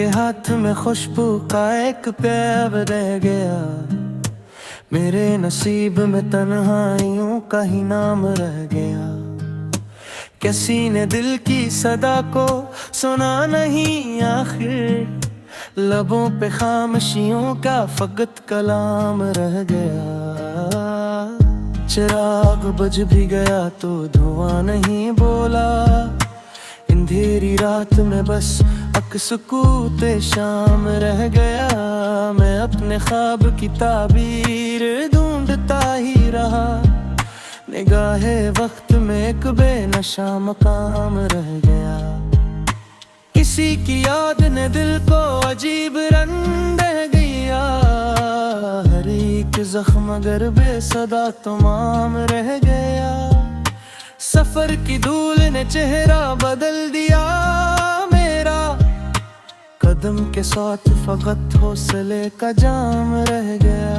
के हाथ में खुशबू का एक प्यार रह गया। मेरे नसीब में तन्हाइयों का ही नाम रह गया। किसी ने दिल की सदा को सुना नहीं आखिर, लबों पे खामोशियों का फकत कलाम रह गया। चिराग बुझ भी गया तो धुआं नहीं बोला, अंधेरी रात में बस सुकूते शाम रह गया। मैं अपने ख्वाब की ताबीर ढूंढता ही रहा, निगाहे वक्त में एक बेनशा मकाम रह गया। किसी की याद ने दिल को अजीब रंग दे गया, हर एक जख्म अगर बेसदा तमाम रह गया। सफर की धूल ने चेहरा बदल दिया मेरा, कदम के साथ फकत हौसले का जाम रह गया।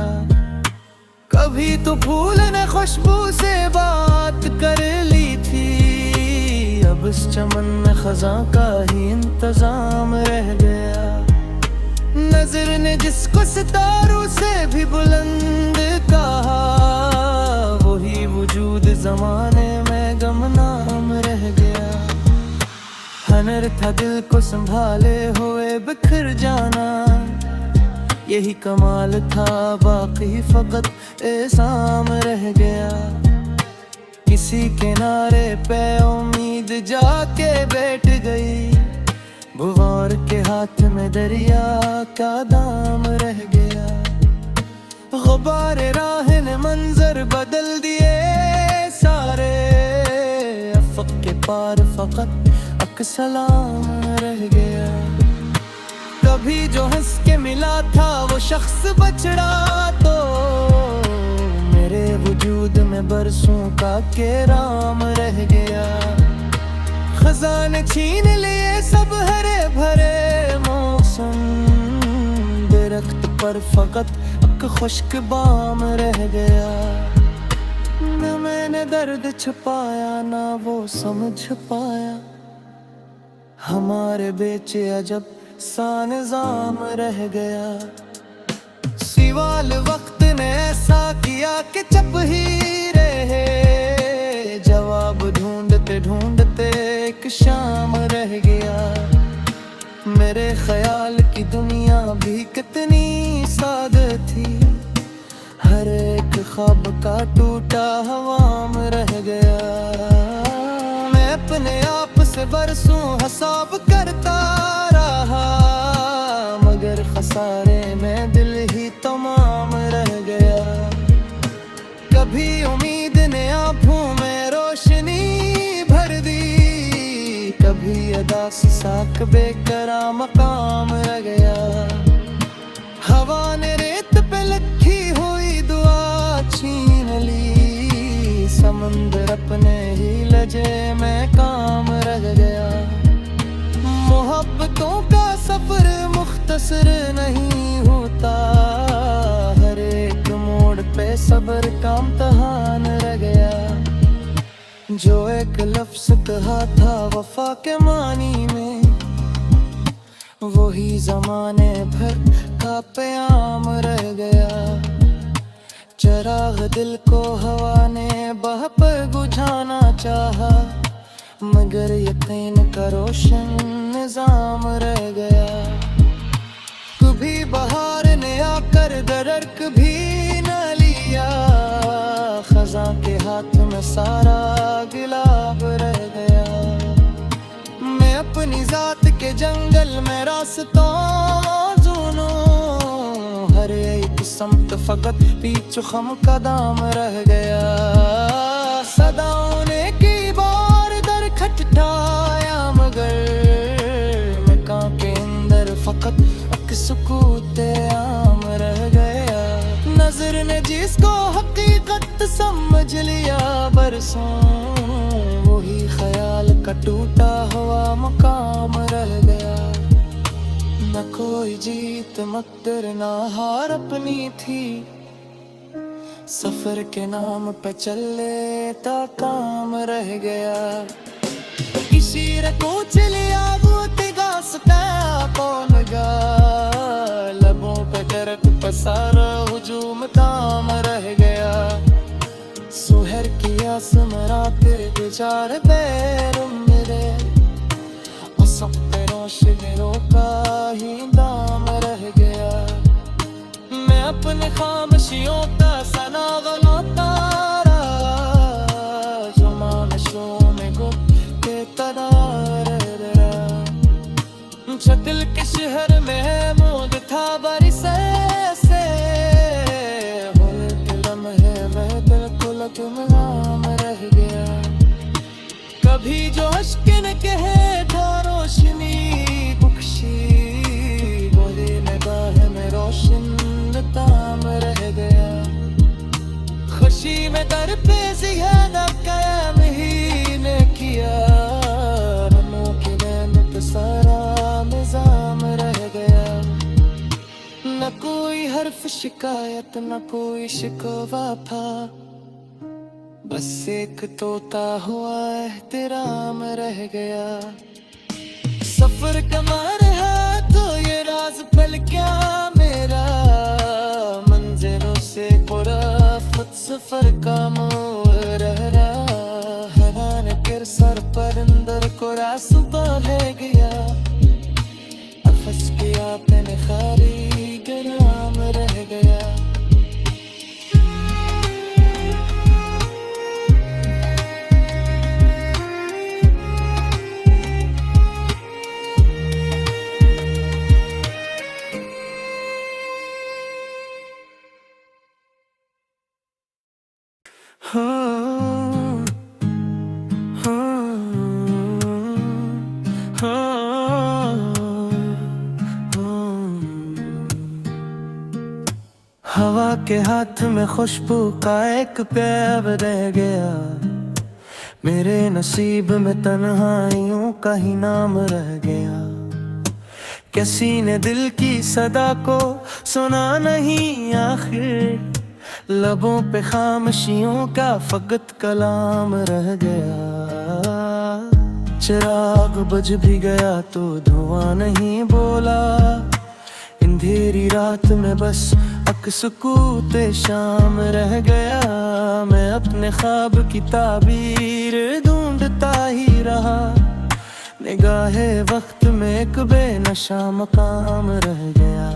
कभी तो फूल ने खुशबू से बात कर ली थी, अब इस चमन में खजा का ही इंतजाम रह गया। नजर ने जिसको सितारों से भी बुलंद कहा, वही वजूद जमाने में गमनाम रह गया। हनर था दिल को संभाले हुए बिखर जाना, यही कमाल था बाकी फकत एहसाम रह गया। किसी किनारे पे उम्मीद जाके बैठ गई, भुवार के हाथ में दरिया का दाम रह गया। गुबार राह ने मंजर बदल दिए सारे, अफक के पार फकत सलाम रह गया। कभी जो हंस के मिला था वो शख्स बछड़ा, तो मेरे वजूद में बरसों का केराम रह गया। खजाने छीन लिए सब हरे भरे मौसम, दरख्त पर फकत एक खुश्क बाम रह गया। न मैंने दर्द छुपाया ना वो समझ पाया, हमारे बेचे अजब सा निजाम रह गया। सिवाल वक्त ने ऐसा किया कि चुप ही रहे, जवाब ढूंढते ढूंढते एक शाम रह गया। मेरे ख्याल की दुनिया भी कितनी सादे थी, हर एक ख्वाब का टूटा हवाम रह गया। मैं अपने आप से बरसों हिसाब करता रहा, मगर खसारे में दिल ही तमाम रह गया। कभी उम्मीद ने आँखों में रोशनी भर दी, कभी अदा से साक बेकरा मकाम रह गया। हवा ने रेत पे लिखी हुई दुआ छीन ली, समंदर अपने ही लजे में काम रह गया। मोहब्बतों का सफर मुख्तसर नहीं होता, हर एक मोड़ पे सब्र का इम्तिहान रह गया। जो एक लफ्ज कहा था वफा के मानी में, वही जमाने भर का प्याम रह गया। चिराग दिल को हवा ने बह पर बुझाना चाहा, मगर यकीन का रोशन निजाम रह गया। कभी बहार ने आकर दरक भी न लिया, खजा के हाथ में सारा गिलाब रह गया। मैं अपनी जात के जंगल में रास्तों ढूंढूं, हर एक समत फकत पीछे खम कदम रह गया। सदाओं ने की बार दर खटखटाया, मगर मैं कांपे के अंदर फकत एक सुकूते आम रह गया। नजर ने जिसको हकीकत समझ लिया बरसों, वही ख्याल का टूटा हुआ मकाम रह गया। न कोई जीत मकदर ना हार अपनी थी, सफर के नाम पे चले ता काम रह गया। किसी रे को चलिया वो तिगा सता कौन लगा, लबों पे दर्द पसारा हुजूम थाम रह गया। सुहर की आसमां तेरे गुजार पैरों मेरे, सब पे रोशनियों का ही दाम रह गया। मैं अपने खामोशियों का सना गलाता रहा, जुमानशों में गुम के तरह रहा। दिल के शहर में है मूड था बरसे से, के लम्हे में दिल को लगम रह गया। कभी जो अश्क न कहे था रोशनी बख्शी, वही निगाह में रोशन ताम रह गया। खुशी में दर पे ज़ियादा कायम ही ने किया, रनों की नैनत सारा निजाम रह गया। न कोई हर्फ शिकायत न कोई शिकवा था, बस एक तोता हुआ एहतराम रह गया। सफर कमार है तो ये राज पल क्या मेरा, मंजिलों से खुद सफर का मोह रह रहा। हैरान कर सर पर अंदर को रास्ता ले गया, अफस किया तन खारी गराम रह गया। हवा के हाथ में खुशबू का एक पैब रह गया, मेरे नसीब में तन्हाइयों का ही नाम रह गया। किसी ने दिल की सदा को सुना नहीं आखिर, लबों पे खामोशियों का फकत कलाम रह गया। चिराग बुझ भी गया तो धुआं नहीं बोला, अंधेरी रात में बस सुकूते शाम रह गया। मैं अपने ख्वाब की ताबीर ढूंढता ही रहा, निगाहे वक्त में एक बेनशा मकाम रह गया।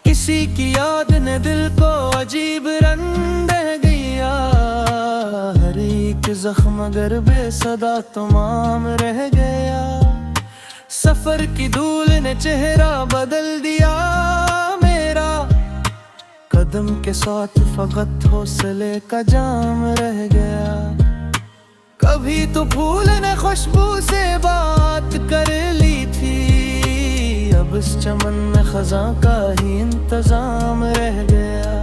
किसी की याद ने दिल को अजीब रंग दे गया, हर एक जख्म अगर बेसदा तमाम रह गया। सफर की धूल ने चेहरा बदल दिया मेरा, कदम के साथ फकत हौसले का जाम रह गया। कभी तो फूल ने खुशबू से बात कर ली थी, अब इस चमन में खजा का ही इंतजाम रह गया।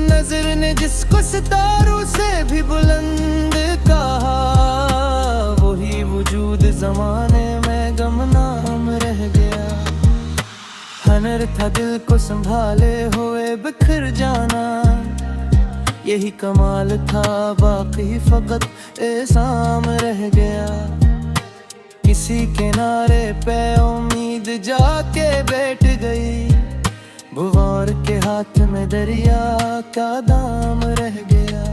नजर ने जिसको सितारों से भी बुलंद कहा, वही वजूद जमाने में गमनाम रह गया। हनर था दिल को संभाले हुए बिखर जाना, यही कमाल था बाकी फकत एहसाम रह गया। किसी किनारे पे उम्मीद जाके बैठ गई, भुवार के हाथ में दरिया का दाम रह गया।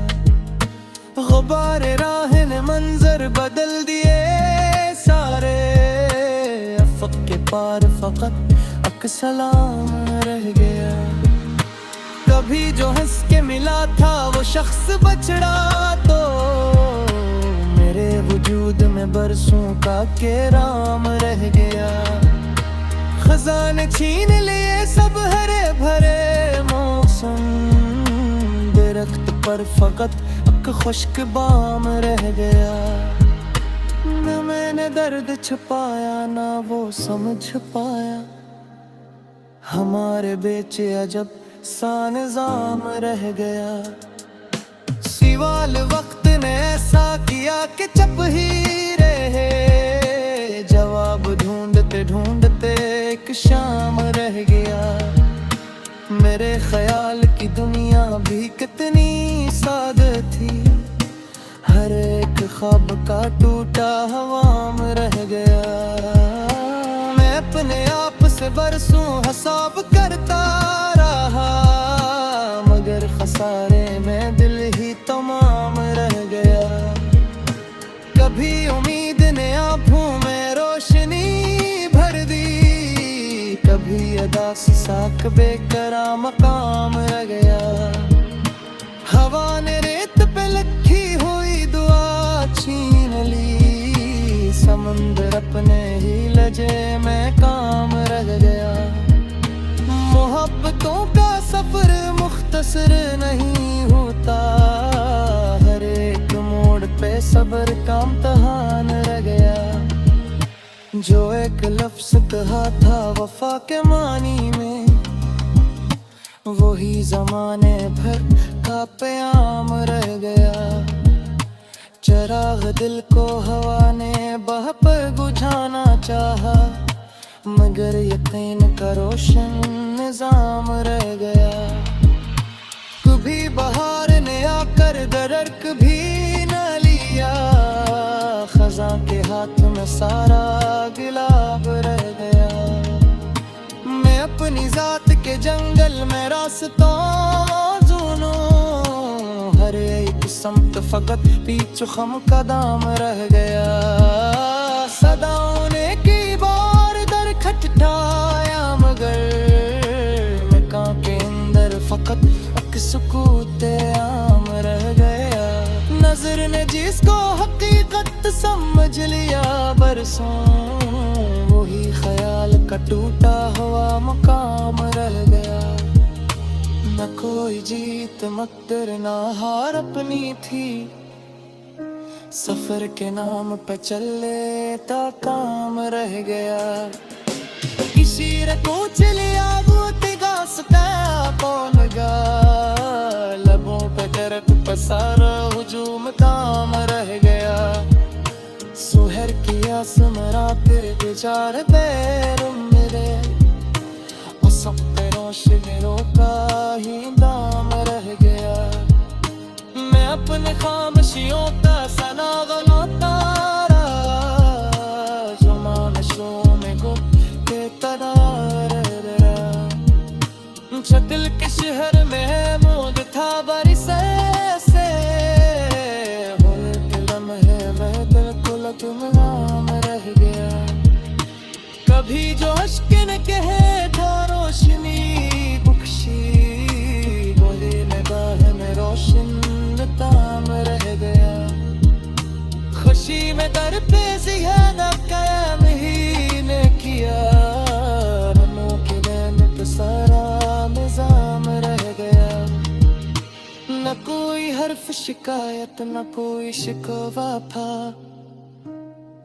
गुबार राह ने मंजर बदल दिए सारे, अफक के पार फकत सलाम रह गया। कभी जो हंस के मिला था वो शख्स बछड़ा, तो मेरे वजूद में बरसों का केराम रह गया। खजाने छीन लिए सब हरे भरे मौसम, दरख्त पर फकत एक खुश्क बाम रह गया। न मैंने दर्द छुपाया ना वो समझ पाया, हमारे बेचे अजब सा निजाम रह गया। सिवाल वक्त ने ऐसा किया कि चुप ही रहे, जवाब ढूंढते ढूंढते एक शाम रह गया। मेरे ख्याल की दुनिया भी कितनी सादे थी, हर एक ख्वाब का टूटा हवाम रह गया। मैं अपने से बरसों हिसाब करता रहा, मगर खसारे में दिल ही तमाम रह गया। कभी उम्मीद ने आँखों में रोशनी भर दी, कभी अदा से साक बेकरा मकाम रह गया। हवा ने रेत पे लिखी हुई दुआ छीन ली, समंदर अपने ही लजे में काम रह गया। मोहब्बतों का सफर मुख्तसर नहीं होता, हर एक मोड़ पे सब्र का इम्तिहान रह गया। जो एक लफ्ज कहा था वफा के मानी में, वही जमाने भर का प्याम रह गया। चराग दिल को हवा ने बह पर बुझाना चाहा, मगर यकीन का रोशन निजाम रह गया। कभी बहार ने आकर दरक भी न लिया, खज़ां के हाथ में सारा गिलाब रह गया। मैं अपनी जात के जंगल में रास्तों ढूंढूं, हर एक समत फकत पीछे खम कदम रह गया। सदाओं ने की बार दर खटखटाया, मगर मैं कान के अंदर फकत एक सुकूत आम रह गया। नजर ने जिसको हकीकत समझ लिया बरसों, वही ख्याल का टूटा हुआ मकाम रह गया। न कोई जीत मकदर ना हार अपनी थी, सफर के नाम पे चले ता काम रह गया। किसी रखो चलिया गोतेगा सता कौन गा, लबों पे दर्द पसारा हुजूम काम रह गया। सुहर की आसमरा फिर गुजार बैर मेरे, वो सब पे रोशनी का ही दाम रह गया। मैं अपने खामोशियों का सना गलाता रहा, जो मानशों में गुम के तरार रहा। दिल के शहर में मूद था बरसे से, के लम्हे में दिल को लगम रह गया। कभी जो अश्क ने कहे था रोशनी बख्शी, वही निगाह में रोशन ताम रह गया। खुशी में दर पे ज़ियादा कायम ही ने किया, रनों के नैन पे सारा निजाम रह गया। न कोई हर्फ शिकायत न कोई शिकवा था,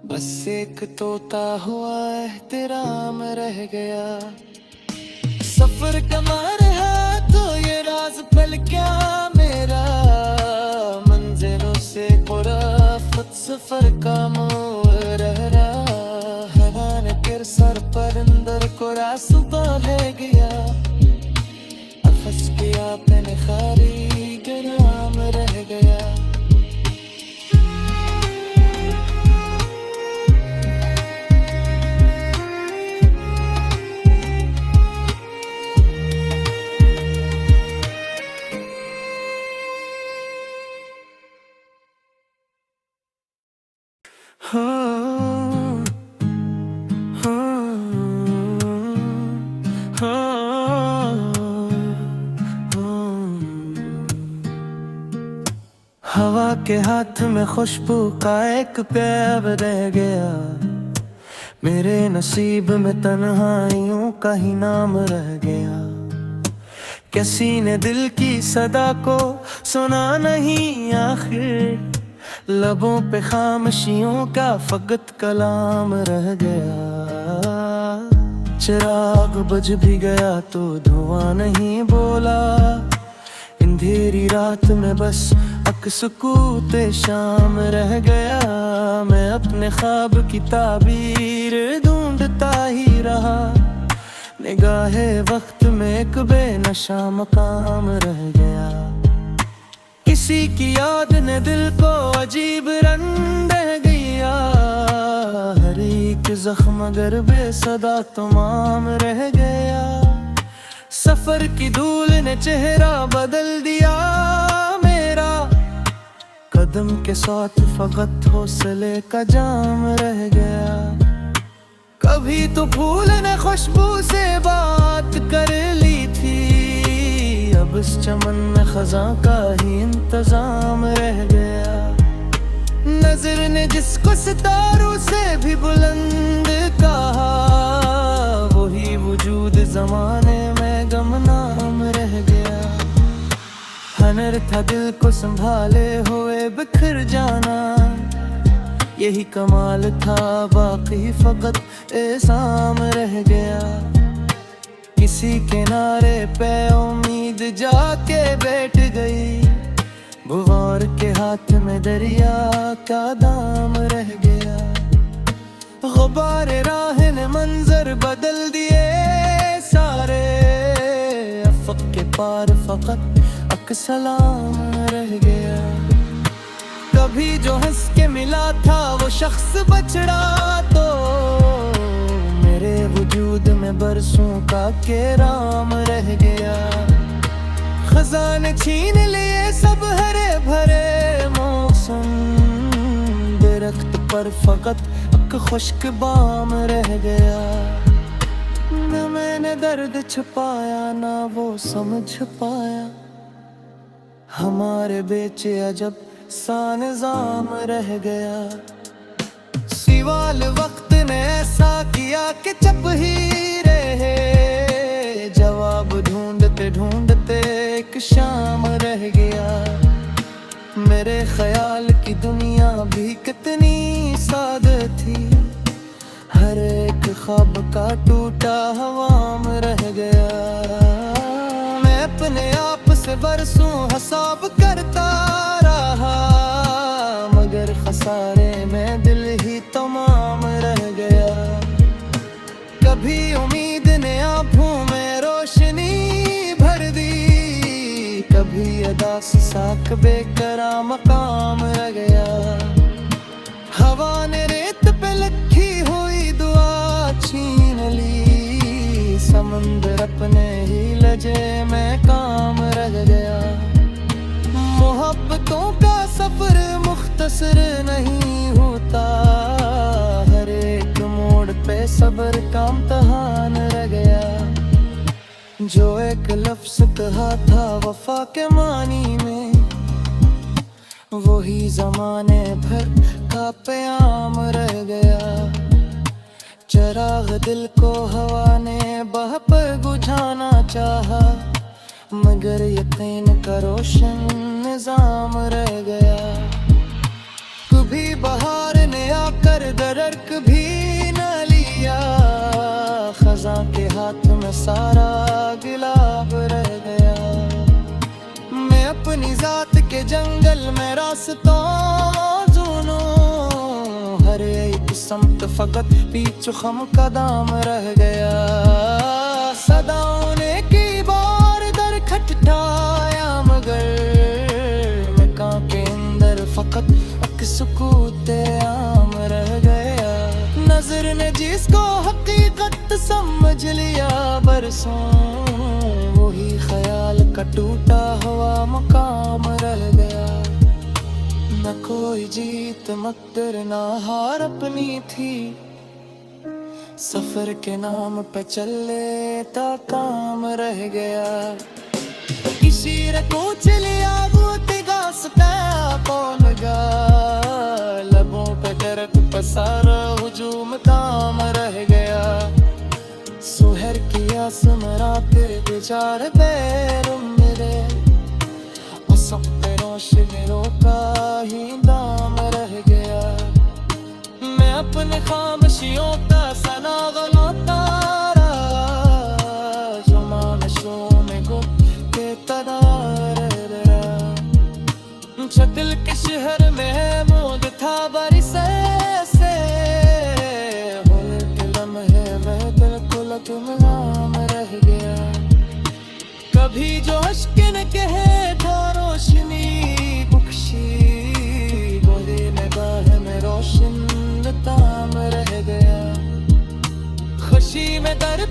बस एक तोता हुआ एहतराम रह गया। सफर कमार है तो ये राज पल क्या मेरा, मंजिलों से खुराफत सफर का मोह रह रहा। हवा ने फिर सर पर अंदर को रास्ता ले गया, अफस किया मैंने खारी गराम रह गया। हवा के हाथ में खुशबू का एक पैब रह गया, मेरे नसीब में तन्हाइयों का ही नाम रह गया। किसी ने दिल की सदा को सुना नहीं आखिर, लबों पे खामोशियों का फकत कलाम रह गया। चिराग बुझ भी गया तो धुआं नहीं बोला, अंधेरी रात में बस सुकूते शाम रह गया। मैं अपने ख्वाब की ताबीर ढूंढता ही रहा, निगाहे वक्त में एक बेनशा मकाम रह गया। किसी की याद ने दिल को अजीब रंग दे गया, हर एक जख्म अगर बेसदा तमाम रह गया। सफर की धूल ने चेहरा बदल दिया मेरा, कदम के साथ फकत हौसले का जाम रह गया। कभी तो फूल ने खुशबू से बात कर ली थी, अब इस चमन में खजा का ही इंतजाम रह गया। नजर ने जिसको सितारों से भी बुलंद कहा, वही वजूद जमाने में गमनाम रह गया। हनर था दिल को संभाले हुए बिखर जाना, यही कमाल था बाकी फकत एहसाम रह गया। किसी किनारे पे उम्मीद जाके बैठ गई, बुवार के हाथ में दरिया का दाम रह गया। गुबारे राह ने मंजर बदल दिए सारे, अफक के पार फकत अक सलाम रह गया। कभी जो हंस के मिला था वो शख्स बछड़ा, तो मेरे वजूद में बरसों का केराम रह गया। खजाने छीन लिए सब हरे भरे मौसम, दरख्त पर फकत एक खुश्क बाम रह गया। न मैंने दर्द छुपाया ना वो समझ पाया, हमारे बेचे अजब सा निजाम रह गया। सिवाल वक्त ने ऐसा किया कि चुप ही रहे, जवाब ढूंढते ढूंढते एक शाम रह गया। मेरे ख्याल की दुनिया भी कितनी सादे थी, हर एक ख्वाब का टूटा हवाम रह गया। मैं अपने आप से बरसों हिसाब करता रहा, मगर खसारे में दिल ही तमाम रह गया। कभी उम्मीद ने आँखों में रोशनी भर दी, कभी अदा से साक बेकरा मकाम रह गया। हवा ने रेत पे लिखी हुई दुआ छीन ली, समंदर अपने ही लजे में काम रह गया। मोहब्बतों का सफर मुख्तसर नहीं होता, हर एक मोड़ पे सब्र का इम्तिहान रह गया। जो एक लफ्ज कहा था वफा के मानी में, वही जमाने भर का प्याम रह गया। चराग दिल को हवा ने बह पर बुझाना चाहा, मगर यकीन का रोशन निजाम रह गया। कभी बहार ने आकर दरक भी न लिया, खजा के हाथ में सारा गिलाब रह गया। मैं अपनी जात के जंगल में रास्तों ढूंढूं, हर एक समत फकत पीछे खम कदम रह गया। सदाओं ने की बार दर खटखटाया, मगर मैं कां के अंदर फकत एक सुकूत आम रह गया। नजर ने जिसको हकीकत समझ लिया बरसों, वही ख्याल का टूटा हुआ मकाम रह गया। न कोई जीत मकदर ना हार अपनी थी, सफर के नाम पे चले ता काम रह गया। किसी रे को चलिया वो तिगास का कौन गा, लबों पे दर्द पसारा हुजूम काम रह गया। सुहर की आसमरा तेरे बेचारे पैरों मेरे, सब पे रोशनी का ही दाम रह गया। मैं अपने खामोशियों का सना गलाता रहा, जुमानशों में गुम के तनार रहा। दिल के शहर में है मोद था बरसे से, के लम्हे में दिल को लगम रह गया। कभी जो अश्क न कहे था रोशनी बख्शी, गोरे निगाह में रोशन ताम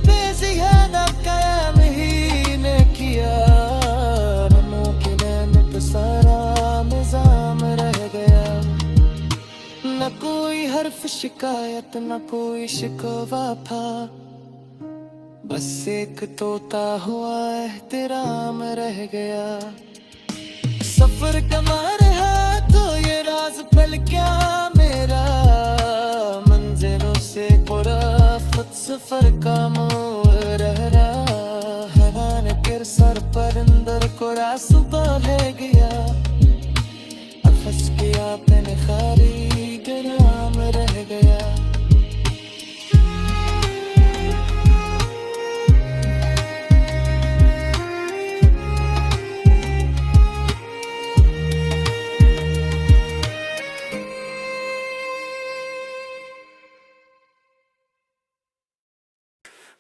पे ज़ियादा क़याम ही ने किया। मुमकिन पे सारा निज़ाम रह गया। न कोई हर्फ शिकायत न कोई शिकवा था, बस एक तोता हुआ एहतराम रह गया। सफर कमा रहा तो ये राज पल क्या मेरा, मंजिलों से पूरा खुद सफर का मोह रह रहा। हैरान कर सर पर अंदर को रास्ता ले गया, फंस गया मैंने खाली ग्राम रह गया।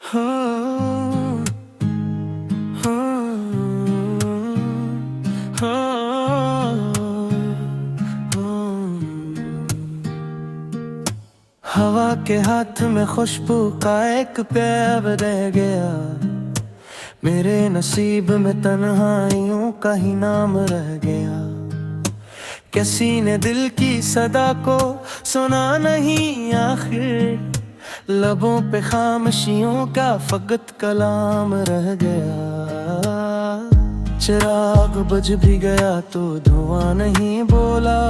हाँ, हाँ, हाँ, हवा के हाथ में खुशबू का एक पैब रह गया। मेरे नसीब में तन्हाइयों का ही नाम रह गया। किसी ने दिल की सदा को सुना नहीं आखिर, लबों पे खामोशियों का फकत कलाम रह गया। चिराग बुझ भी गया तो धुआं नहीं बोला,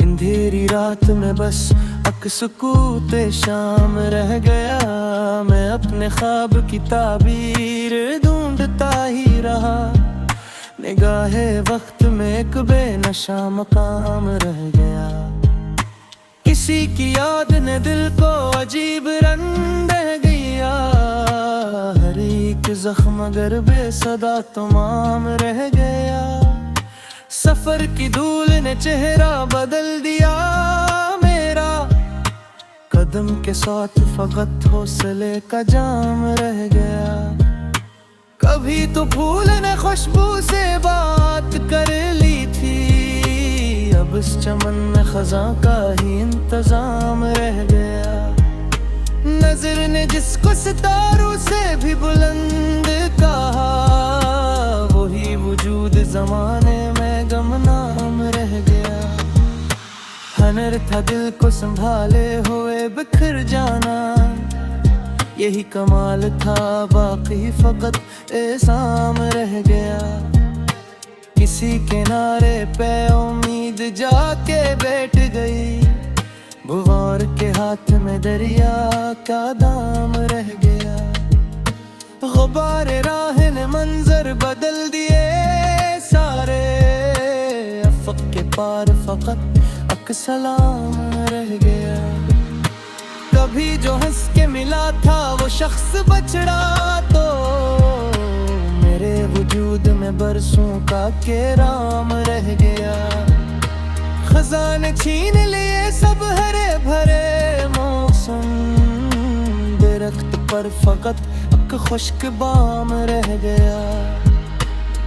अंधेरी रात में बस सुकूते शाम रह गया। मैं अपने ख्वाब की ताबीर ढूंढता ही रहा, निगाहे वक्त में एक बेनशा मकाम रह गया। किसी की याद ने दिल को अजीब रंग दे गया, हर एक जख्म अगर बेसदा तमाम रह गया। सफर की धूल ने चेहरा बदल दिया मेरा, कदम के साथ फकत हौसले का जाम रह गया। कभी तो फूल ने खुशबू से बात कर ली थी, अब इस चमन में खजा का ही इंतजाम रह गया। नजर ने जिसको सितारों से भी बुलंद कहा, वही वजूद जमाने में गमनाम रह गया। हनर था दिल को संभाले हुए बिखर जाना, यही कमाल था बाकी फकत एहसाम रह गया। किसी किनारे पे उम्मीद जाके बैठ गई, बुवार के हाथ में दरिया का दाम रह गया। गुबारे राह ने मंजर बदल दिए सारे, अफक के पार फकत सलाम रह गया। कभी जो हंस के मिला था वो शख्स बछड़ा, तो मेरे वजूद में बरसों का केराम रह गया। खजाने छीन लिए सब हरे भरे मौसम, दरख्त पर फकत एक खुश्क बाम रह गया।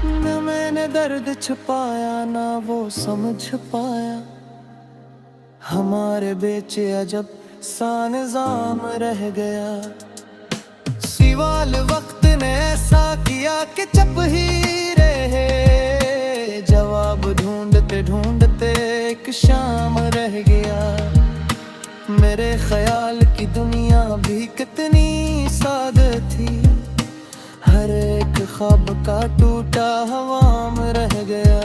न मैंने दर्द छुपाया ना वो समझ पाया, हमारे बेचे अजब सा निज़ाम रह गया। सिवाल वक्त ने ऐसा किया कि चुप ही रहे, जवाब ढूंढते ढूंढते एक शाम रह गया। मेरे ख्याल की दुनिया भी कितनी सादे थी, हर एक ख्वाब का टूटा हवाम रह गया।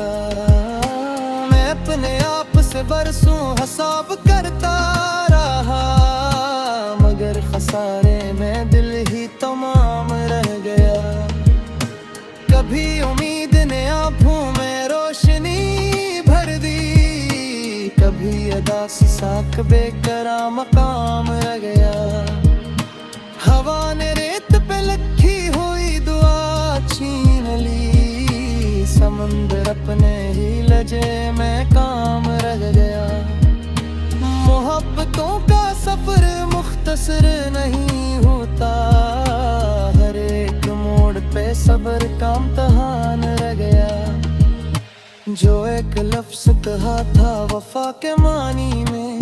मैं अपने आप से बरसों हिसाब करता रहा, मगर खसारे में दिल ही तमाम रह गया। कभी उम्मीद ने आँखों में रोशनी भर दी, कभी अदा से साक बेकरा मकाम रह गया। हवा ने रेत पे लिखी हुई दुआ छीन ली, समंदर अपने ही लजे में काम रह गया। मोहब्बतों का सफर मुख्तसर नहीं होता, हर एक मोड़ पे सब्र का इम्तिहान रह गया। जो एक लफ्ज़ कहा था वफा के मानी में,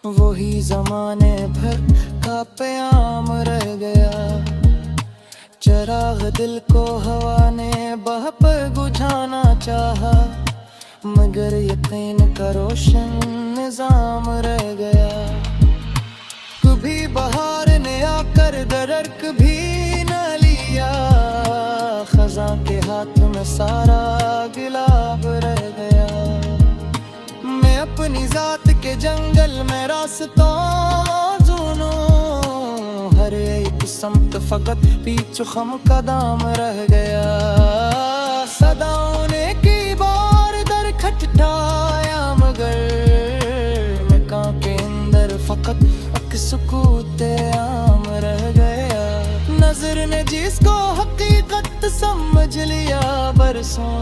वही जमाने भर का प्याम रह गया। चिराग दिल को हवा ने बह पर बुझाना चाहा, मगर यकीन का रोशन निजाम रह गया। कभी बहार ने आकर दरक भी न लिया, खज़ां के हाथ में सारा गिलाब रह गया। मैं अपनी जात के जंगल में रास्तों ढूंढूं, हर एक समत फकत पीछे खम कदम रह गया। सदाओं ने की बार दर खटखटाया, मगर मैं कां के अंदर फकत अक सुकूत आम रह गया। नजर ने जिसको हकीकत समझ लिया, बरसों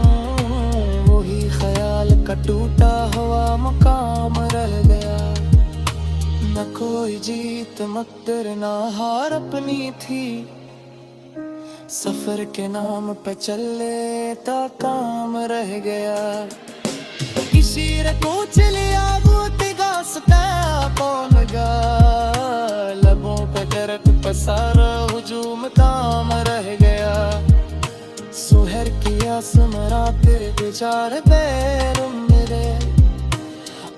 वही ख्याल का टूटा हुआ मकाम रह गया। न कोई जीत मकदर ना हार अपनी थी, सफर के नाम पे चले ता काम रह गया। किसी रे कोच लिया बूतेगा सता कौन गा, लबों पे दर्द पसारा हुजूम काम रह गया। सुहर की आसमां तेरे गुजार बैरुम मेरे,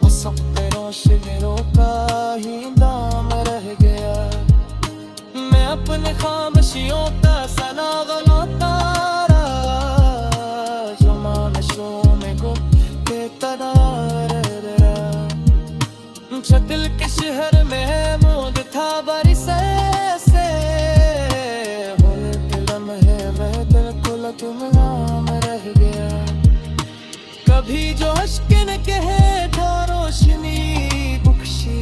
और सब पे रोशनी रोका ही दाम रह गया। मैं अपने खामोशियों का सना गलाता रहा, जुमानशों में गुम के तनार रहा। दिल के शहर में है मोद था बरसे से, तुम नाम रह गया। कभी जो अश्क न कहे था रोशनी बख्शी,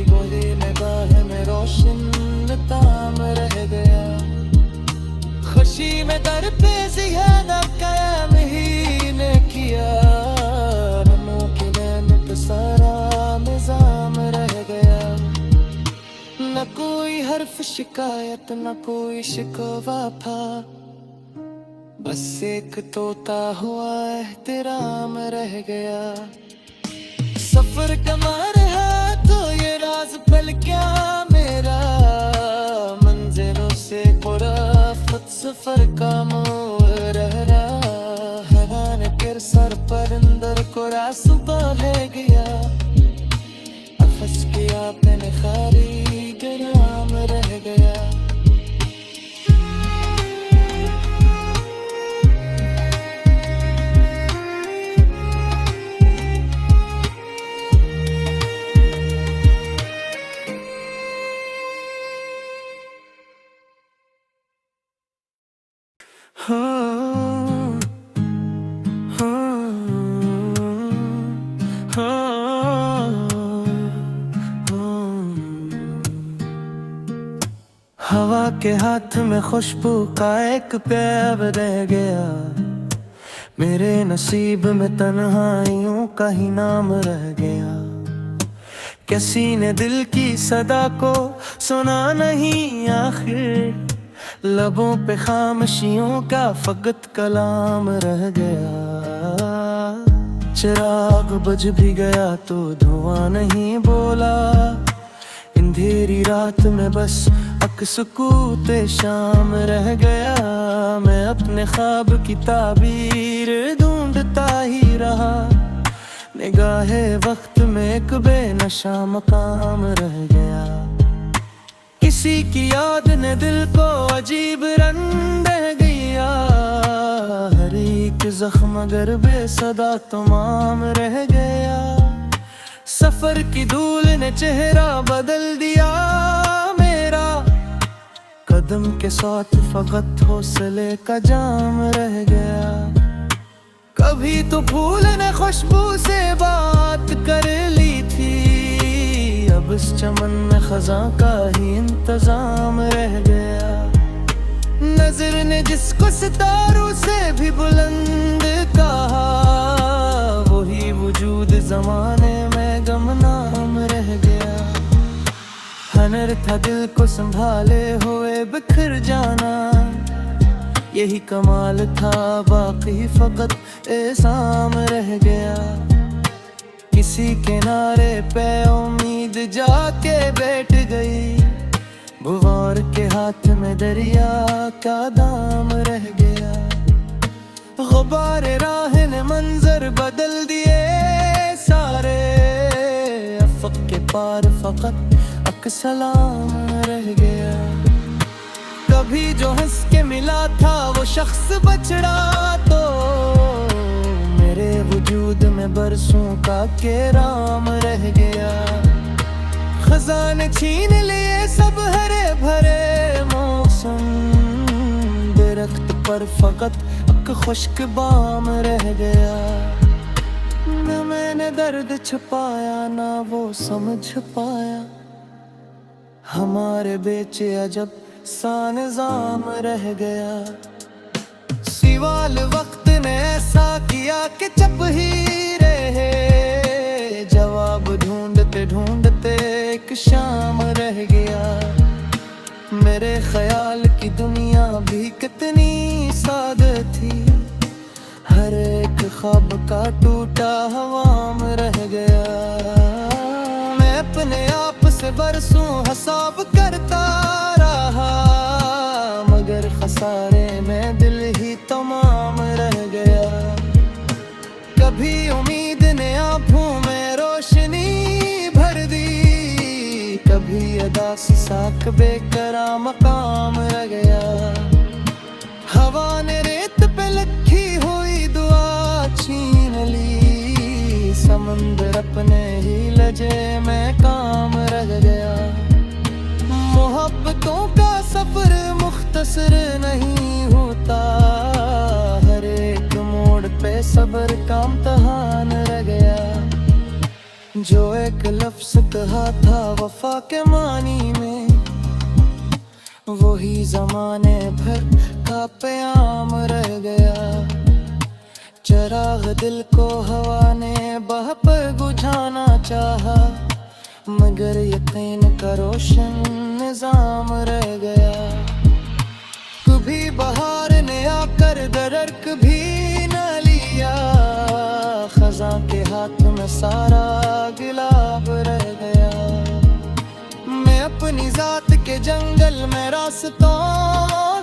बोले निगाह में रोशन ताम रह गया। खुशी में दर पे ज़ियादा क़याम ही ने किया, नमों के नैन पे सारा निज़ाम रह गया। न कोई हर्फ शिकायत न कोई शिकवा था, बस एक तोता हुआ एहतराम रह गया। सफर कमर है तो ये राज पल क्या मेरा, मंजिलों से खुराफत सफर का मोह रह रहा। हैरान कर सर पर अंदर को रास्ता ले गया, अफस किया मैंने खारी गराम रह गया। हवा के हाथ में खुशबू का एक पैब रह गया, मेरे नसीब में तन्हाइयों का ही नाम रह गया। किसी ने दिल की सदा को सुना नहीं आखिर, लबों पे खामोशियों का फकत कलाम रह गया। चिराग बुझ भी गया तो धुआं नहीं बोला, अंधेरी रात में बस अक सुकूत शाम रह गया। मैं अपने ख्वाब की ताबीर ढूंढता ही रहा, निगाहे वक्त में एक बेनशा मकाम रह गया। किसी की याद ने दिल को अजीब रंग दे गया, हर एक जख्म अगर बेसदा तमाम रह गया। सफर की धूल ने चेहरा बदल दिया मेरा, कदम के साथ फकत हौसले का जाम रह गया। कभी तो फूल ने खुशबू से बात कर ली थी, अब इस चमन में खज़ां का ही इंतजाम रह गया। नजर ने जिसको सितारों से भी बुलंद कहा, वही वजूद जमाने में गमनाम रह गया। हनर था दिल को संभाले हुए बिखर जाना, यही कमाल था बाकी फकत एहसाम रह गया। किसी किनारे पे उम्मीद जाके बैठ गई, बुवार के हाथ में दरिया का दाम रह गया। गुबारे राह ने मंजर बदल दिए सारे, अफक के पार फकत अक सलाम रह गया। कभी जो हंस के मिला था वो शख्स बछड़ा, तो मेरे वजूद में बरसों का केराम रह गया। खजाने छीन लिए सब हरे भरे मौसम, दरख्त पर फकत अक खुश्क बाम रह गया। न मैंने दर्द छुपाया ना वो समझ पाया, हमारे बेचे अजब सा निजाम रह गया। सिवाल वक्त ने ऐसा किया कि चुप ही रहे, जवाब ढूंढते ढूंढते एक शाम रह गया। मेरे ख्याल की दुनिया भी कितनी सादे थी, हर एक ख्वाब का टूटा हवाम रह गया। मैं अपने आप से बरसों हिसाब करता रहा, मगर खसारे में दिल ही तमाम रह गया। कभी उम्मीद ने आँखों में रोशनी भर दी, कभी अदा से साक बेकरा मकाम रह गया। हवा ने रेत पे लिखी हुई दुआ छीन ली, समंदर अपने ही लजे में काम रह गया। मोहब्बतों का सफर मुख्तसर नहीं होता, हर एक मोड़ पे सब्र का इम्तिहान रह गया। जो एक लफ्ज़ कहा था वफा के मानी में, वही ज़माने भर का प्याम रह गया। चिराग दिल को हवा ने बह पर बुझाना चाहा, मगर यकीन का रोशन निजाम रह गया। कभी बहार ने आकर दरक भी न लिया, खज़ां के हाथ में सारा गिलाब रह गया। मैं अपनी जात के जंगल में रास्तों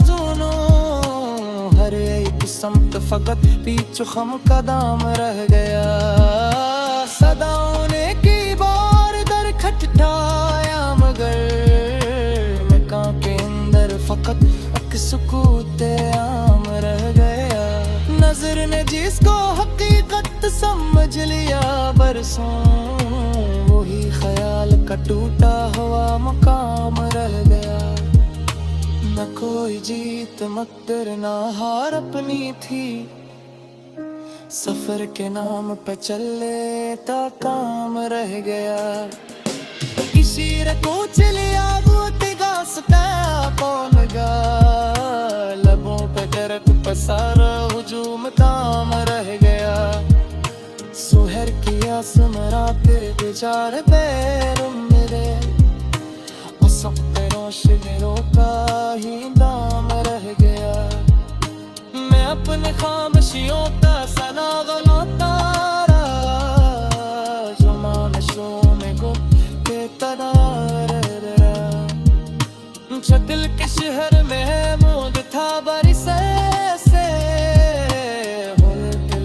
ढूंढूं, हर एक समत फकत पीछे खम कदम रह गया। सदाओं ने की बार दर खटखटाया, मगर मैं कां के अंदर फकत एक सुकूत आम रह गया। नजर ने जिसको हकीकत समझ लिया बरसों, वही ख्याल का टूटा हुआ मकाम रह गया। न कोई जीत मगर ना हार अपनी थी, सफर के नाम पे चले ता काम रह गया। किसी को चलिया वो तिगास कौन गा, लबों पे दर्द पसारा हुजूम ताम रह गया। सुहर की आस मरा तेरे बेचारे पैर मेरे, रोशनी का ही दाम रह गया। मैं अपने खामोशियों का सना गलाता रहा, जुमानशों में गुम के तना रह गया। दिल के शहर में है मूद था बरसे से,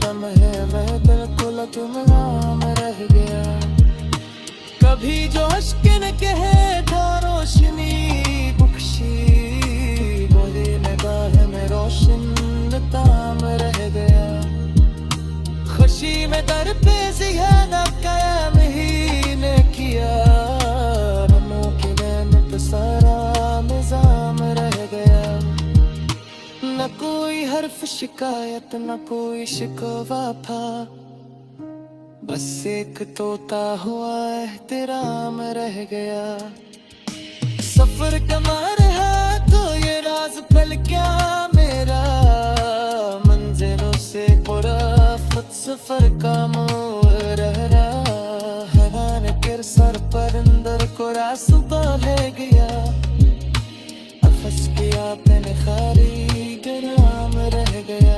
लम्हे वह दिल को लगम रह गया। कभी जो अश्क न कहे था रोशनी बख्शी, बोले निगाह में रोशन ताम रह गया। खुशी में दर पे ज़ियादा क़याम ही ने किया, हमों के नैन सारा निज़ाम रह गया। न कोई हर्फ शिकायत न कोई शिकवा था, बस एक तोता हुआ एहतराम रह गया। सफर कमार है तो ये राज पल क्या मेरा, मंजिलों से पुराफत सफर का मोह रह रहा। हैरान कर सर पर अंदर को रास्ता ले गया, अफस किया तन खारी गराम रह गया।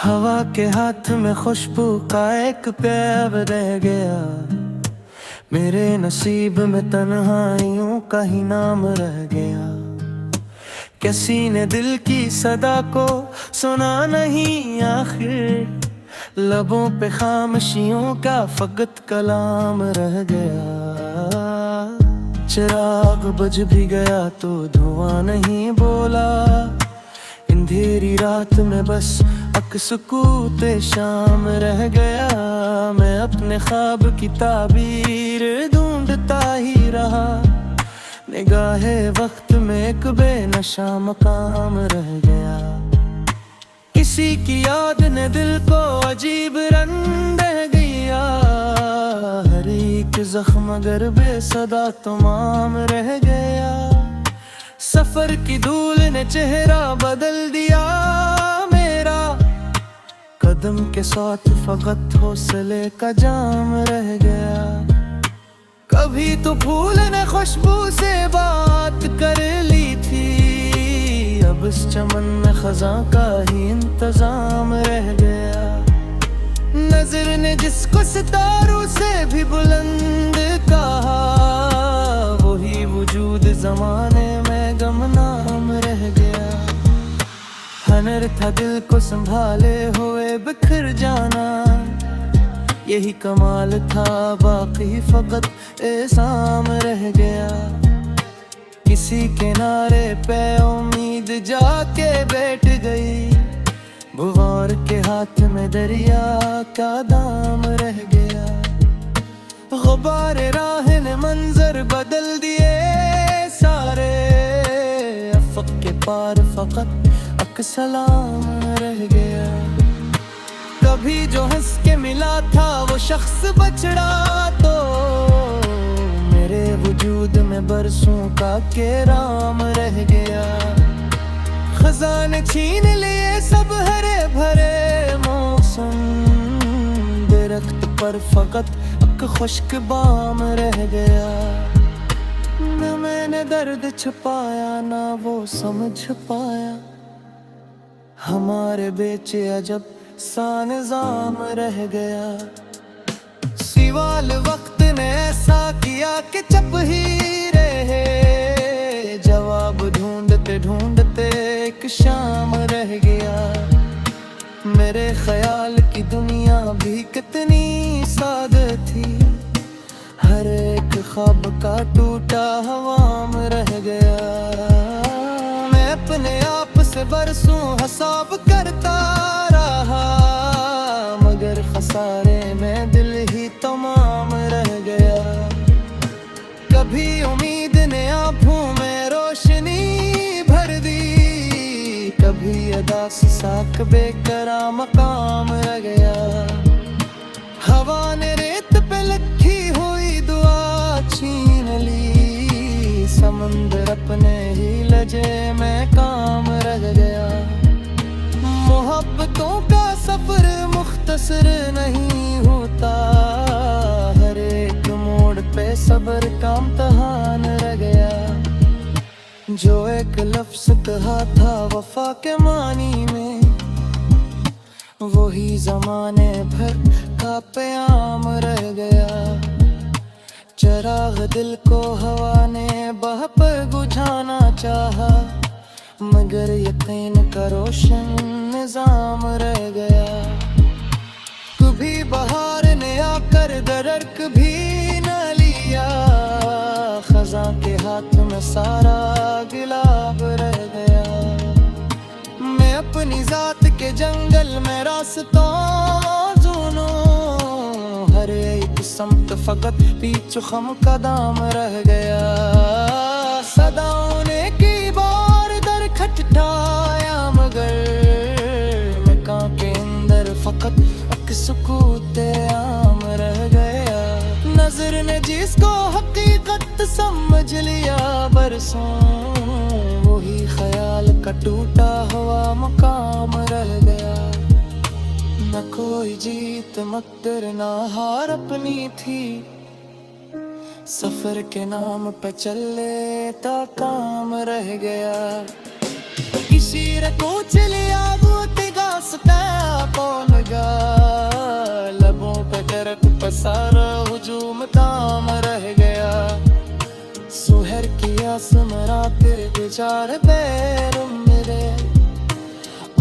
हवा के हाथ में खुशबू का एक पैब रह गया, मेरे नसीब में तन्हाइयों का ही नाम रह गया। किसी ने दिल की सदा को सुना नहीं आखिर, लबों पे खामोशियों का फकत कलाम रह गया। चिराग बुझ भी गया तो धुआं नहीं बोला, अंधेरी रात में बस अकसुकूते शाम रह गया। मैं अपने ख्वाब की ताबीर ढूंढता ही रहा, निगाहे वक्त में एक बेनशा मकाम रह गया। किसी की याद ने दिल को अजीब रंग दे गया, हर एक जख्म अगर बेसदा तमाम रह गया। सफर की धूल ने चेहरा बदल दिया मेरा, कदम के साथ फकत हौसले का जाम रह गया। कभी तो फूल ने खुशबू से बात कर ली थी, अब इस चमन में खज़ां का ही इंतजाम रह गया। नजर ने जिसको सितारों से भी बुलंद कहा, वही वजूद जमाने में गमनाम रह गया। हनर था दिल को संभाले हुए बिखर जाना, यही कमाल था बाकी फकत एहसाम रह गया। किसी किनारे पे उम्मीद जाके बैठ गई, बुवार के हाथ में दरिया का दाम रह गया। गुबार राह ने मंजर बदल दिए सारे, अफक के पार फकत अकसलाम रह गया। कभी जो हंस के मिला था वो शख्स बछड़ा, तो मेरे वजूद में बरसों का केराम रह गया। खजाने छीन लिए सब हरे भरे मौसम, दरख्त पर फकत एक खुश्क बाम रह गया। न मैंने दर्द छुपाया ना वो समझ पाया, हमारे बेचे अजब सा निजाम रह गया। सिवाल वक्त ने ऐसा किया कि चुप ही रहे, जवाब ढूंढते ढूंढते एक शाम रह गया। मेरे ख्याल की दुनिया भी कितनी सादे थी, हर एक ख्वाब का टूटा हवाम रह गया। मैं अपने आप से बरसों हिसाब करता रहा, मगर खसारे में दिल ही तमाम रह गया। कभी उम्मीद ने आँखों में रोशनी भर दी, कभी अदा से साक बेकरा मकाम रह गया। हवा ने रेत पे लिखी हुई दुआ छीन ली, समंदर अपने ही लजे में काम रह गया। मोहब्बतों का सफर मुख्तसर नहीं होता, हर एक मोड़ पे सब्र का इम्तिहान रह गया। जो एक लफ्ज़ कहा था वफा के मानी में, वही जमाने भर का प्याम रह गया। चिराग दिल को हवा ने बह पर बुझाना चाहा, मगर यकीन का रोशन निजाम रह गया। कभी बहार ने आकर दरक भी न लिया, खज़ां के हाथ में सारा गिलाब रह गया। मैं अपनी जात के जंगल में रास्तों ढूंढूं, हर एक समत फकत पीछे खम कदम रह गया। सदाओं ने की बार दर खटखटाया, मगर मैं कान के अंदर फकत एक सुकूते आम रह गया। नजर ने जिसको हकीकत समझ लिया बरसों, वही ख्याल का टूटा हुआ मकाम रह गया। न कोई जीत मकदर ना हार अपनी थी, सफर के नाम पे चले ता काम रह गया। किसी रे को चलिया वो तिगास चार पैर मेरे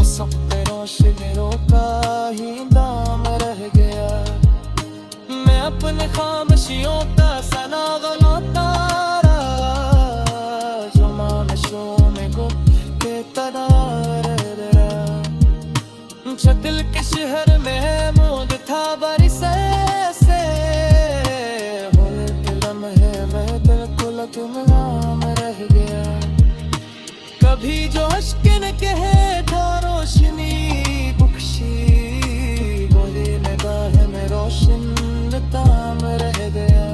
सब पे रोशनियों का ही दाम रह गया। मैं अपने खामोशियों का सनागलो तारा जो मानशों में गुम के तरह दिल के शहर में है मूड था बरसे से होए के लम्हे में दिल को लगम रह गया। कभी जो अश्किन कहे था रोशनी बख्शी वही निगाह में रोशन ताम रह गया।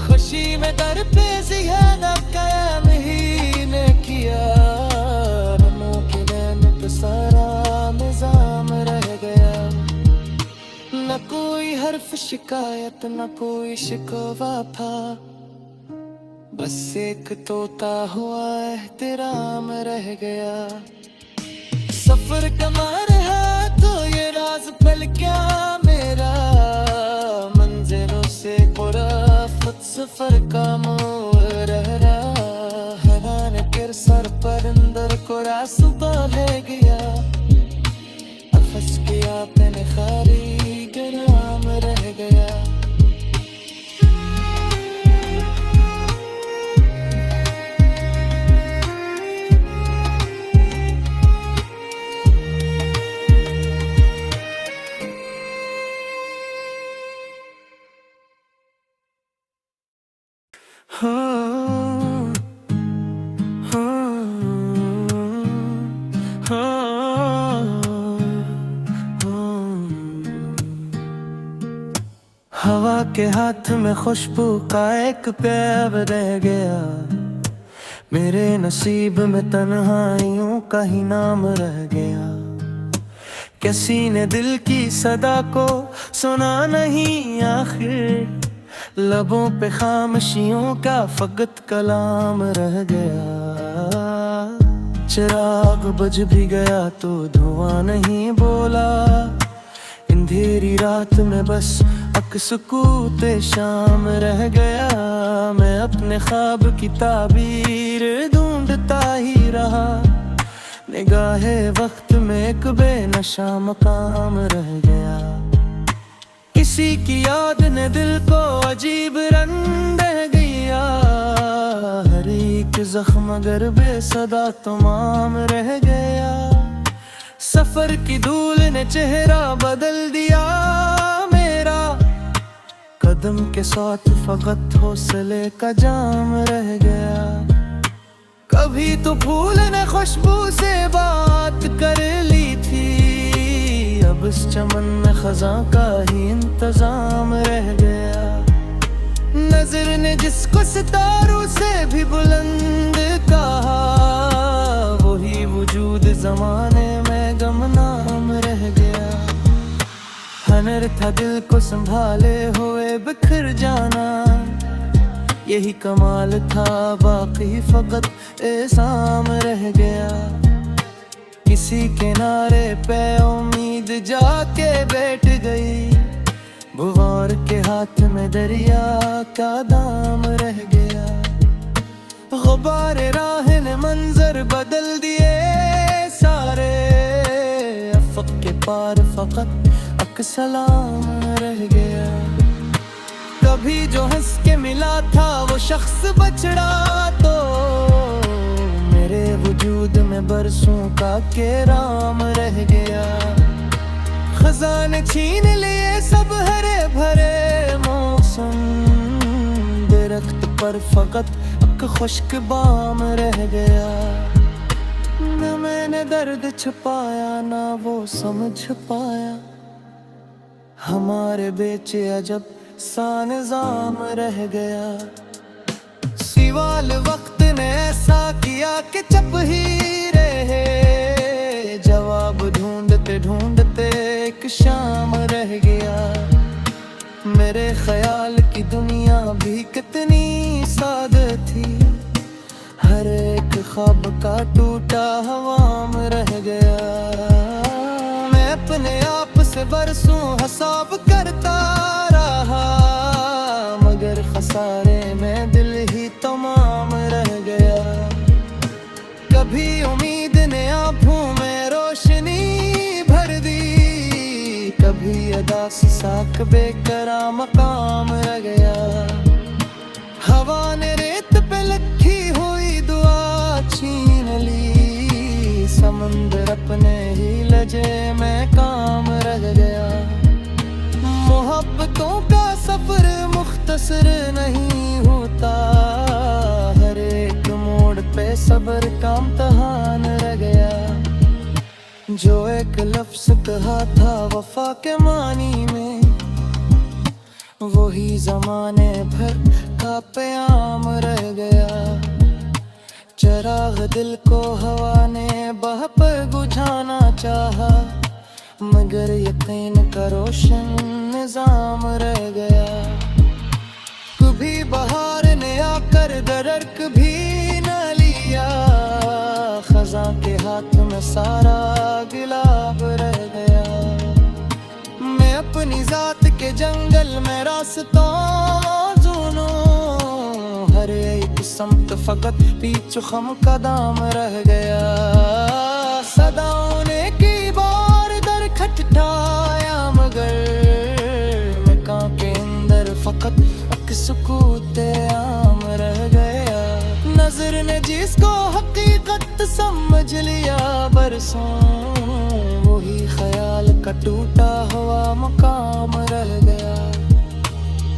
खुशी में दर पे ज़ियादा कायम ही ने किया रमों के नैन पे सारा निजाम रह गया। न कोई हर्फ शिकायत न कोई शिकवा था बस एक तोता हुआ एहतराम रह गया। सफर कमा रहा तो ये राज पल क्या मेरा मंजिलों से खुराफत सफर का मोह रह रहा। हराने के सर पर अंदर को रास्ता ले गया अफस किया तन खारी गराम रह गया। हवा के हाथ में खुशबू का एक पैब रह गया। मेरे नसीब में तन्हाइयों का ही नाम रह गया। किसी ने दिल की सदा को सुना नहीं आखिर लबों पे खामोशियों का फकत कलाम रह गया। चिराग बुझ भी गया तो धुआं नहीं बोला। अंधेरी रात में बस अकसकूते शाम रह गया। मैं अपने ख्वाब की ताबीर ढूंढता ही रहा। निगाहे वक्त में एक बेनशा मकाम रह गया। किसी की याद ने दिल को अजीब रंग दे गया। हर एक जख्म अगर बेसदा तमाम रह गया। सफर की धूल ने चेहरा बदल दिया मेरा। कदम के साथ फकत हौसले का जाम रह गया। कभी तो फूल ने खुशबू से बात कर ली थी। अब इस चमन में खज़ां का ही इंतजाम रह गया। नजर ने जिसको सितारों से भी बुलंद कहा वही वजूद जमाने में गमनाम रह गया। हनर था दिल को संभाले हुए बिखर जाना। यही कमाल था बाकी फकत एहसाम रह गया। किसी किनारे पे उम्मीद जाके बैठ गई। बुवार के हाथ में दरिया का दाम रह गया। गुबार राह ने मंजर बदल दिए सारे। अफक के पार फकत अक्सलाम रह गया। कभी जो हंस के मिला था वो शख्स बछड़ा तो मेरे वजूद में बरसों का केराम रह गया। खजाने छीन लिए सब हरे भरे मौसम। दरख्त पर फकत एक खुश्क बाम रह गया। न मैंने दर्द छुपाया ना वो समझ पाया। हमारे बेचे अजब सा निजाम रह गया। सिवाल वक्त ने ऐसा किया कि चप ही रहे। जवाब ढूंढते ढूंढते एक शाम रह गया। मेरे ख्याल की दुनिया भी कितनी सादे थी। हर एक ख्वाब का टूटा हवाम रह गया। मैं अपने आप से बरसों हिसाब करता रहा मगर खसारे में दिल ही तमाम रह गया। अदा से साक बेकरा मकाम रह गया। हवा ने रेत पे लिखी हुई दुआ छीन ली, समंदर अपने ही लजे में काम रह गया। मोहब्बतों का सफर मुख्तसर नहीं होता, हर एक मोड़ पे सब्र का इम्तिहान रह गया। जो एक लफ्ज कहा था वफा के मानी में, वही जमाने भर का प्याम रह गया। चिराग दिल को हवा ने बह पर बुझाना चाहा, मगर यकीन का रोशन निजाम रह गया। कभी बहार ने आकर दरक भी न लिया, खज़ां के हाथ में सारा गुलाब रह गया। मैं अपनी जात के जंगल में रास्तों ढूंढूं, हर एक समत फकत पीछे खम कदम रह गया। सदाओं ने की बार दर खटखटाया, मगर मैं कान के अंदर फकत एक सुकूत आम रह गया। नजर ने जिसको हकीकत समझ लिया बरसों, वही ख्याल का टूटा हुआ मकाम रह गया।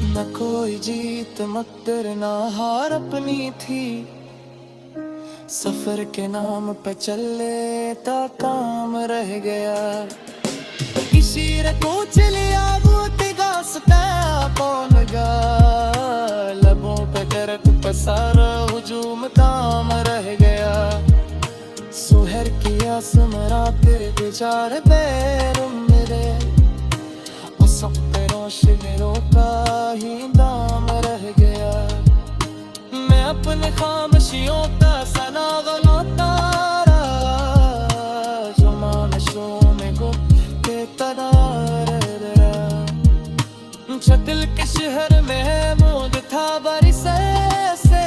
न कोई जीत मकदर ना हार अपनी थी, सफर के नाम पे चले ता काम रह गया। किसी रे को चलिया वो तिगास कौन गा, लबों पे करक पसारा हुजूम ताम रह गया। सुहर की आस मरा तेरे बेचारे पैरों मेरे, रोशनी का ही दाम रह गया। मैं अपने खामोशियों का सना गलता रहा, जो मानशों में गुम के तनार रहा। दिल के शहर में मूद था बरसे से,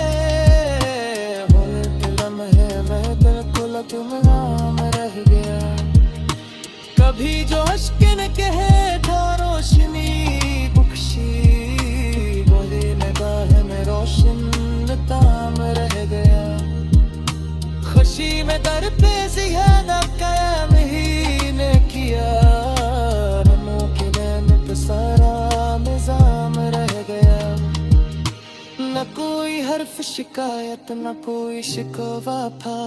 लम्हे में दिल को गुमनाम रह गया। कभी जो अश्क न कहे था रोशनी बख्शी, बोले निगाह में रोशन ताम रह गया। खुशी में दर पे ज़ियादा कायम ही ने किया, रनों के नैन पे सारा निजाम रह गया। न कोई हर्फ शिकायत न कोई शिकवा था,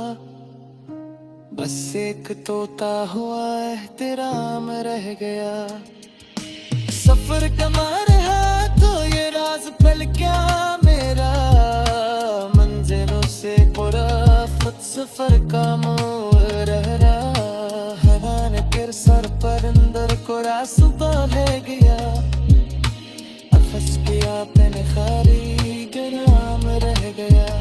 बस एक तोता हुआ एहतराम रह गया। सफर कमा रहा तो ये राज पल क्या मेरा, मंजिलों से पुराफत सफर का मोह रह रहा। हवाने फिर सर पर अंदर को रास्ता ले गया, अफस किया पेन खारी गराम रह गया।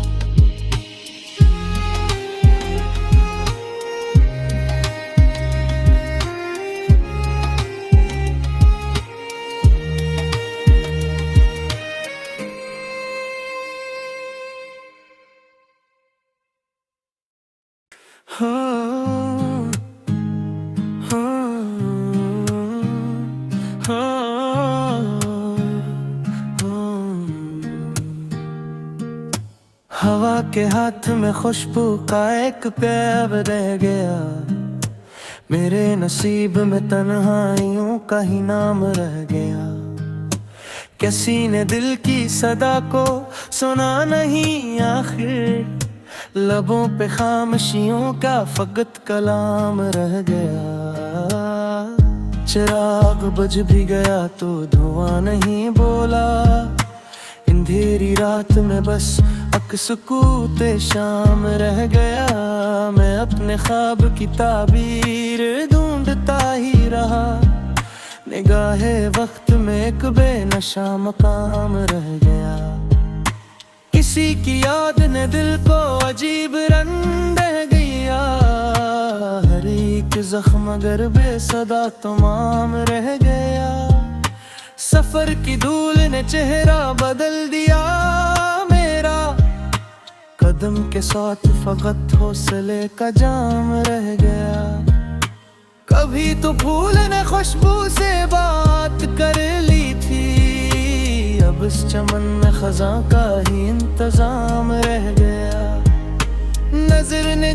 हवा के हाथ में खुशबू का एक पैब रह गया, मेरे नसीब में तन्हाइयों का ही नाम रह गया। किसी ने दिल की सदा को सुना नहीं आखिर, लबों पे खामोशियों का फकत कलाम रह गया। चिराग बुझ भी गया तो धुआं नहीं बोला, अंधेरी रात में बस अक सुकूत शाम रह गया। मैं अपने ख्वाब की ताबीर ढूंढता ही रहा, निगाहे वक्त में एक बेनशा मकाम रह गया। किसी की याद ने दिल को अजीब रंग दे गया, हर एक जख्म अगर बेसदा तमाम रह गया। सफर की धूल ने चेहरा बदल दिया मेरा, कदम के साथ फकत हौसले का जाम रह गया। कभी तो फूल ने खुशबू से बात कर ली थी, अब इस चमन में खजा का ही इंतजाम रह गया। नजर ने